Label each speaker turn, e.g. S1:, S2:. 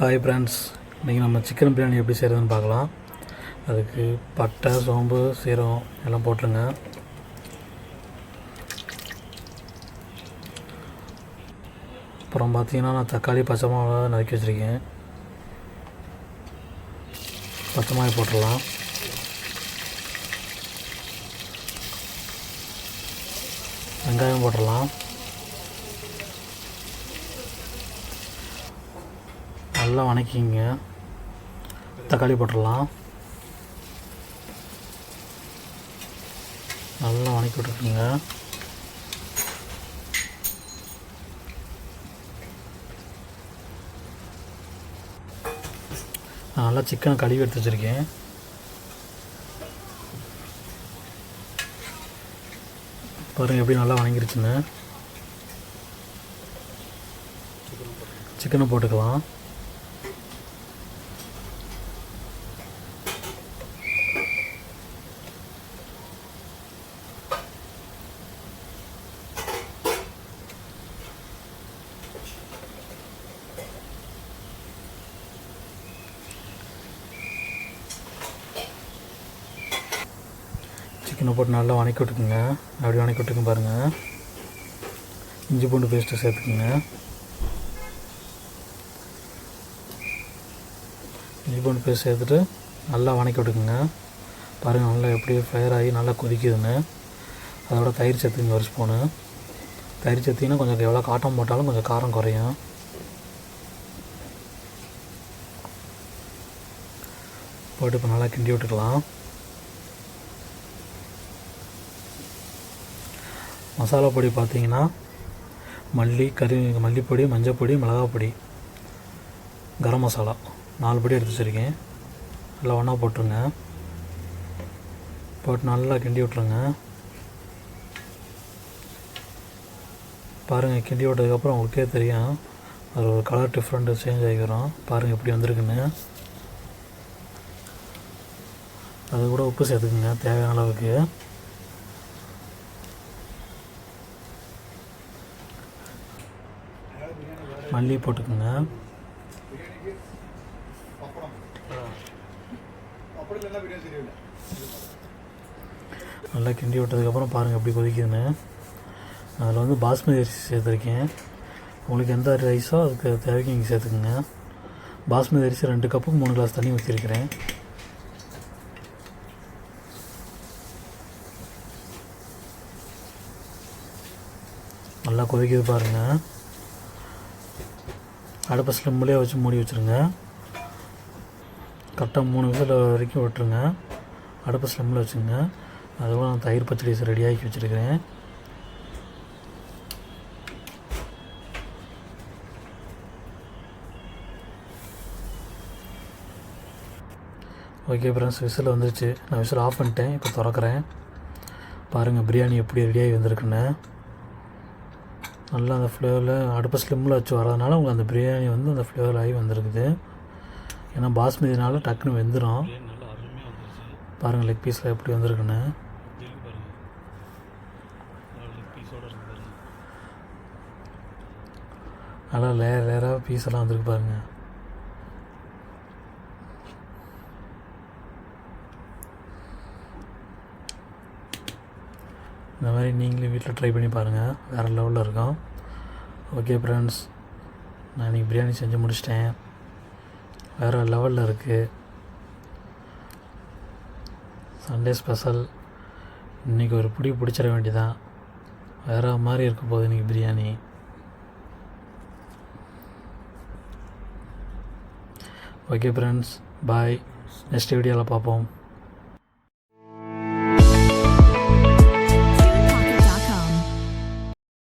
S1: Hi friends, இன்றைக்கி நம்ம chicken biryani எப்படி செய்கிறதுன்னு பார்க்கலாம். அதுக்கு பட்டை, சோம்பு, சீரகம் எல்லாம் போட்டுருங்க. அப்புறம் பார்த்திங்கன்னா நான் தக்காளி, பச்சை மிளகா நறுக்கி வச்சுருக்கேன். பச்சை மிளகாய் போட்டுடலாம். வெங்காயம் போட்டுடலாம். நல்லா வணக்கிங்க. தக்காளி போட்டுடலாம். நல்லா வணக்கி விட்டுருக்குங்க. நான் நல்லா சிக்கனை கழுவி எடுத்து வச்சுருக்கேன். பாருங்கள் எப்படி நல்லா வணங்கிருச்சுன்னு. சிக்கனை போட்டுக்கலாம். சிக்கனை போட்டு நல்லா வணக்கி விட்டுக்குங்க. அப்படி வணக்கி விட்டுங்க. பாருங்கள், இஞ்சி பூண்டு பேஸ்ட்டு சேர்த்துக்குங்க. இஞ்சி பூண்டு பேஸ்ட் சேர்த்துட்டு நல்லா வணக்கி விட்டுக்குங்க. பாருங்கள் நல்லா எப்படி ஃப்ரையர் ஆகி நல்லா கொதிக்குதுன்னு. அதோட தயிர் சேர்த்துக்குங்க. ஒரு ஸ்பூனு தயிர் சேர்த்திங்கன்னா கொஞ்சம் எவ்வளோ காட்டம் போட்டாலும் கொஞ்சம் காரம் குறையும். போட்டு இப்போ நல்லா கிண்டி விட்டுக்கலாம். மசாலா பொடி பார்த்திங்கன்னா மல்லிப்பொடி, மஞ்சள் பொடி, மிளகாய் பொடி, கரம் மசாலா 4 பொடி எடுத்து வச்சுருக்கேன். நல்லா ஒன்றா போட்டுருங்க. போட்டு நல்லா கிண்டி விட்ருங்க. பாருங்கள், கிண்டி விட்டதுக்கப்புறம் உங்களுக்கே தெரியும் அது ஒரு கலர் டிஃப்ரெண்ட்டு சேஞ்ச் ஆகிக்கிறோம். பாருங்கள் எப்படி வந்திருக்குன்னு. அது கூட உப்பு சேர்த்துக்குங்க தேவையான அளவுக்கு. மல்லி போட்டுக்குங்க. நல்லா கிண்டி விட்டதுக்கப்புறம் பாருங்கள் எப்படி கொதிக்குதுன்னு. அதில் வந்து பாஸ்மதி அரிசி சேர்த்துருக்கேன். உங்களுக்கு எந்த ரைஸோ அதுக்கு தேவைக்கு நீங்கள் சேர்த்துக்குங்க. பாஸ்மதி அரிசி 2 கப்புக்கு 3 கிளாஸ் தண்ணி ஊற்றிருக்கிறேன். நல்லா கொதிக்குது பாருங்கள். அடுப்பை ஸ்லிம்லேயே வச்சு மூடி வச்சுருங்க. கரெக்டாக 3 விசில் வரைக்கும் விட்டுருங்க. அடுப்பை ஸ்லிம்மில் வச்சுங்க. அதுவும் நான் தயிர் பச்சடி ரெடியாகி வச்சுருக்கிறேன். ஓகே ஃப்ரெண்ட்ஸ், விசில் வந்துருச்சு. நான் விசில் ஆஃப் பண்ணிட்டேன். இப்போ திறக்கிறேன். பாருங்கள் பிரியாணி எப்படி ரெடியாகி வந்திருக்குன்னு. நல்லா அந்த ஃப்ளேவரில் அடுப்பை ஸ்லிம்மில் வச்சு வரதுனால உங்களுக்கு அந்த பிரியாணி வந்து அந்த ஃப்ளேவர் ஆகி வந்திருக்குது. ஏன்னா பாஸ்மதினால டக்குன்னு வெந்துடும். பாருங்கள் லெக் பீஸில் எப்படி வந்திருக்குன்னு. நல்லா லேயராக பீஸெல்லாம் வந்திருக்கு பாருங்கள். இந்த மாதிரி நீங்களே வீட்டில் ட்ரை பண்ணி பாருங்கள். வேறு லெவலில் இருக்கும். ஓகே ஃப்ரெண்ட்ஸ், நான் இன்றைக்கி பிரியாணி செஞ்சு முடிச்சிட்டேன். வேறு லெவலில் இருக்குது. Sunday special. இன்றைக்கி ஒரு பிடிச்சிட வேண்டியதான். வேறு மாதிரி இருக்க போகுது இன்றைக்கி பிரியாணி. ஓகே ஃப்ரெண்ட்ஸ், பாய். நெக்ஸ்ட் வீடியோவில் பார்ப்போம்.